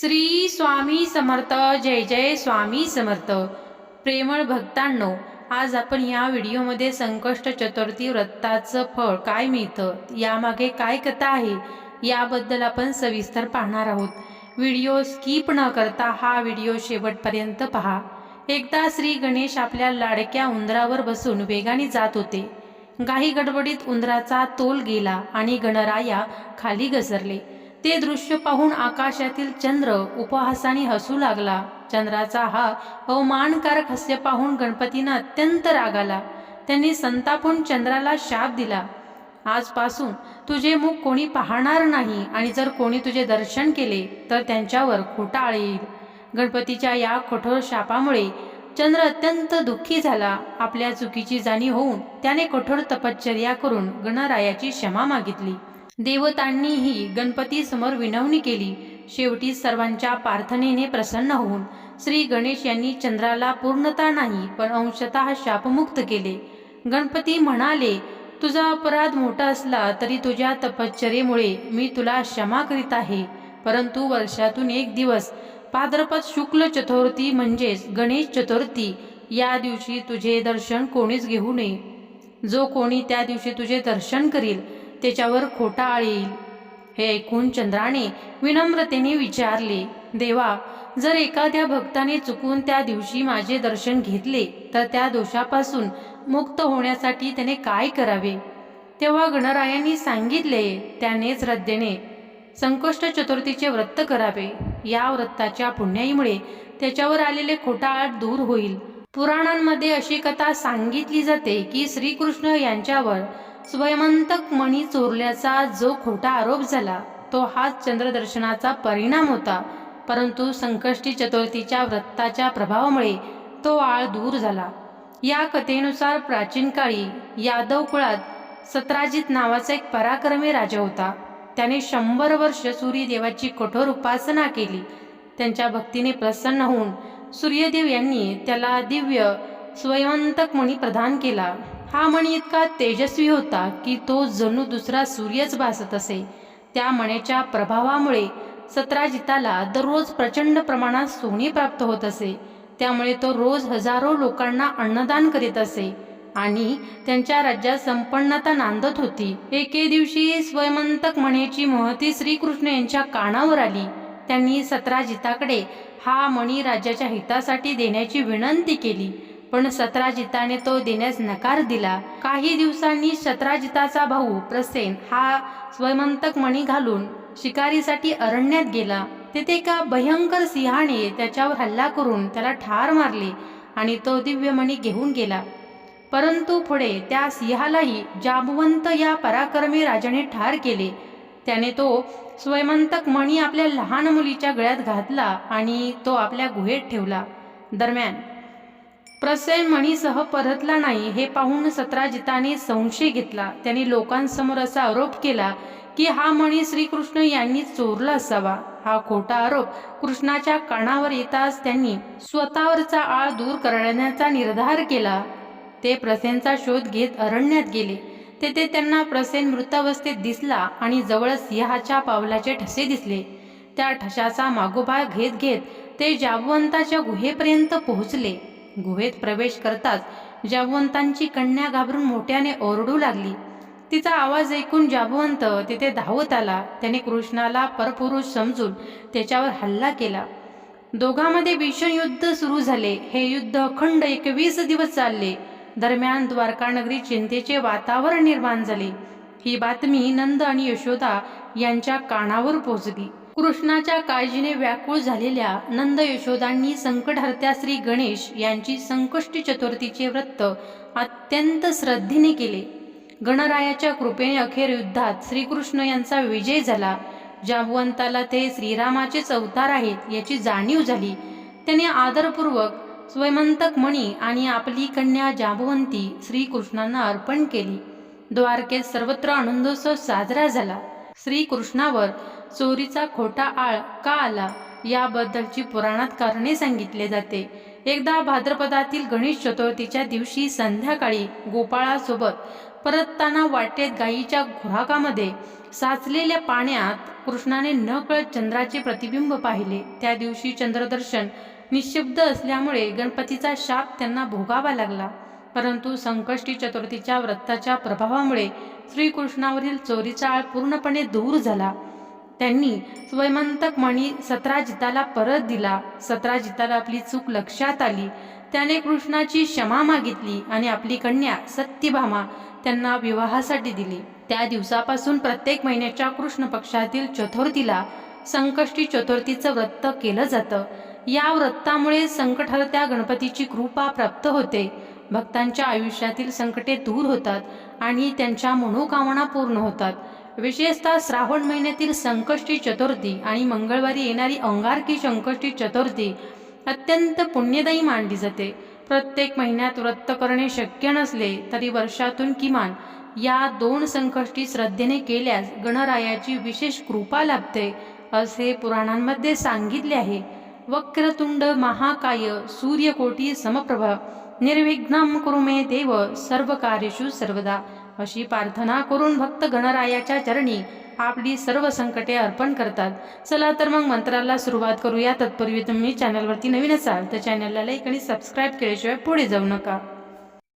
श्री स्वामी समर्थ. जय जय स्वामी समर्थ. प्रेमळ भक्तांनो, आज आपण या व्हिडिओमध्ये संकष्ट चतुर्थी व्रताचं फळ काय मिळतं, यामागे काय कथा आहे, याबद्दल आपण सविस्तर पाहणार आहोत. व्हिडिओ स्किप न करता हा व्हिडिओ शेवटपर्यंत पहा. एकदा श्री गणेश आपल्या लाडक्या उंदरावर बसून वेगाने जात होते. काही गडबडीत उंदराचा तोल गेला आणि गणराया खाली घसरले. ते दृश्य पाहून आकाशातील चंद्र उपहासाने हसू लागला. चंद्राचा हा अवमानकारक हास्य पाहून गणपतींना अत्यंत राग आला. त्यांनी संतापून चंद्राला शाप दिला, आजपासून तुझे मुख कोणी पाहणार नाही आणि जर कोणी तुझे दर्शन केले तर त्यांच्यावर खोटाळ येईल. गणपतीच्या या कठोर शापामुळे चंद्र अत्यंत दुःखी झाला. आपल्या चुकीची जाणीव होऊन त्याने कठोर तपश्चर्या करून गणरायाची क्षमा मागितली. देवतांनीही गणपती समोर विनवणी केली. शेवटी सर्वांच्या प्रार्थनेने प्रसन्न होऊन श्री गणेश यांनी चंद्राला पूर्णतः नाही पण अंशतः शापमुक्त केले. गणपती म्हणाले, तुझा अपराध मोठा असला तरी तुझ्या तपश्चर्येमुळे मी तुला क्षमा करीत आहे. परंतु वर्षातून एक दिवस भाद्रपद शुक्ल चतुर्थी म्हणजेच गणेश चतुर्थी, या दिवशी तुझे दर्शन कोणीच घेऊ नये. जो कोणी त्या दिवशी तुझे दर्शन करील त्याच्यावर खोटाळ येईल. हे ऐकून चंद्राने विनम्रतेने विचारले, देवा, जर एखाद्या भक्ताने चुकून त्या दिवशी माझे दर्शन घेतले तर त्या दोषापासून मुक्त होण्यासाठी त्याने काय करावे? तेव्हा गणरायांनी सांगितले, त्याने श्रद्धेने संकष्ट चतुर्थीचे व्रत करावे. या व्रताच्या पुण्याईमुळे त्याच्यावर आलेले खोटाळ दूर होईल. पुराणांमध्ये अशी कथा सांगितली जाते की श्रीकृष्ण यांच्यावर स्वयंतक मणी चोरल्याचा जो खोटा आरोप झाला तो हाच चंद्रदर्शनाचा परिणाम होता. परंतु संकष्टी चतुर्थीच्या व्रताच्या प्रभावामुळे तो आळ दूर झाला. या कथेनुसार प्राचीन काळी यादव कुळात सत्राजित नावाचा एक पराक्रमी राजा होता. त्याने 100 वर्ष सूर्यदेवाची कठोर उपासना केली. त्यांच्या भक्तीने प्रसन्न होऊन सूर्यदेव यांनी त्याला दिव्य स्वयंतक मणी प्रदान केला. हा मणी इतका तेजस्वी होता की तो जणू दुसरा सूर्यच भासत असे. त्या मण्याच्या प्रभावामुळे सत्राजिताला दररोज प्रचंड प्रमाणात सोने प्राप्त होत असे. त्यामुळे तो रोज हजारो लोकांना अन्नदान करीत असे आणि त्यांच्या राज्यात संपन्नता नांदत होती. एके दिवशी स्वयंतक मण्याची महती श्रीकृष्ण यांच्या कानावर आली. त्यांनी सत्राजिताकडे हा मणी राज्याच्या हितासाठी देण्याची विनंती केली, पण सत्राजिताने तो देण्यास नकार दिला. काही दिवसांनी सत्राजिताचा भाऊ प्रसेन हा स्वयंतक मणी घालून शिकारीसाठी अरण्यात गेला. तेथे एका भयंकर सिंहाने त्याच्यावर हल्ला करून त्याला ठार मारले आणि तो दिव्य मणी घेऊन गेला. परंतु पुढे त्या सिंहालाही जांबवंत या पराक्रमी राजाने ठार केले. त्याने तो स्वयंतक मणी आपल्या लहान मुलीच्या गळ्यात घातला आणि तो आपल्या गुहेत ठेवला. दरम्यान प्रसेन मणीसह परतला नाही. हे पाहून सत्राजिताने संशय घेतला. त्याने लोकांसमोर असा आरोप केला की हा मणी श्रीकृष्ण यांनी चोरला असावा. हा खोटा आरोप कृष्णाच्या कानावर येताच त्यांनी स्वतःवरचा आळ दूर करण्याचा निर्धार केला. ते प्रसेनचा शोध घेत अरण्यात गेले. तेथे त्यांना प्रसेन मृतावस्थेत दिसला आणि जवळ सिंहाच्या पावलाचे ठसे दिसले. त्या ठशाचा मागोभाग घेत घेत ते जांबवंताच्या गुहेपर्यंत पोहोचले. गुहेत प्रवेश करताच जांबवंतांची कन्या घाबरून मोठ्याने ओरडू लागली. तिचा आवाज ऐकून जांबवंत तिथे धावत आला. त्याने कृष्णाला परपुरुष समजून त्याच्यावर हल्ला केला. दोघांमध्ये भीषण युद्ध सुरू झाले. हे युद्ध अखंड 21 दिवस चालले. दरम्यान द्वारकानगरी चिंतेचे वातावरण निर्माण झाले. ही बातमी नंद आणि यशोदा यांच्या कानावर पोहोचली. कृष्णाच्या काळजीने व्याकुळ झालेल्या नंद यशोदांनी संकटहर्त्या श्री गणेश यांची संकष्टी चतुर्थीचे व्रत अत्यंत श्रद्धेने केले. गणरायाच्या कृपेने अखेर युद्धात श्रीकृष्ण यांचा विजय झाला. जांबवंताला ते श्रीरामाचेच अवतार आहेत याची जाणीव झाली. त्याने आदरपूर्वक स्वयंतक मणी आणि आपली कन्या जांबवंती श्रीकृष्णांना अर्पण केली. द्वारकेत सर्वत्र आनंदोत्सव साजरा झाला. श्रीकृष्णावर चोरीचा खोटा आळ का आला याबद्दलची पुराणात कारणे सांगितले जाते. एकदा भाद्रपदातील गणेश चतुर्थीच्या दिवशी संध्याकाळी गोपाळासोबत परतताना वाटेत गायीच्या खुराकामध्ये साचलेल्या पाण्यात कृष्णाने नकळत चंद्राचे प्रतिबिंब पाहिले. त्या दिवशी चंद्रदर्शन निशब्द असल्यामुळे गणपतीचा शाप त्यांना भोगावा लागला. परंतु संकष्टी चतुर्थीच्या व्रताच्या प्रभावामुळे श्रीकृष्णावरील चोरीचा आळ पूर्णपणे दूर झाला. त्यांनी स्वयंमंतक मणी सत्राजिताला परत दिला. सत्राजिताला आपली चूक लक्षात आली. त्याने कृष्णाची क्षमा मागितली आणि आपली कन्या सत्यभामा त्यांना विवाहासाठी दिली. त्या दिवसापासून प्रत्येक महिन्याच्या कृष्ण पक्षातील चतुर्थीला संकष्टी चतुर्थीचं व्रत केलं जातं. या व्रतामुळे संकटहर्त्या गणपतीची कृपा प्राप्त होते. भक्तांच्या आयुष्यातील संकटे दूर होतात आणि त्यांच्या मनोकामना पूर्ण होतात. विशेषतः श्रावण महिन्यातील संकष्टी चतुर्थी आणि मंगळवारी येणारी अंगारकी संकष्टी चतुर्थी अत्यंत पुण्यदायी मानली जाते. प्रत्येक महिन्यात व्रत करणे शक्य नसले तरी वर्षातून किमान या 2 संकष्टी श्रद्धेने केल्यास गणरायाची विशेष कृपा लाभते असे पुराणांमध्ये सांगितले आहे. वक्रतुंड महाकाय सूर्यकोटी समप्रभ निर्विघ्नं कुरु मे देव सर्व कार्येषु सर्वदा अशी प्रार्थना करून भक्त गणरायाच्या चरणी आपली सर्व संकटे अर्पण करतात. चला तर मग मंत्राला सुरुवात करूया. तत्पूर्वी तुम्ही चॅनलवरती नवीन असाल तर चॅनलला लाईक आणि सबस्क्राईब केल्याशिवाय पुढे जाऊ नका.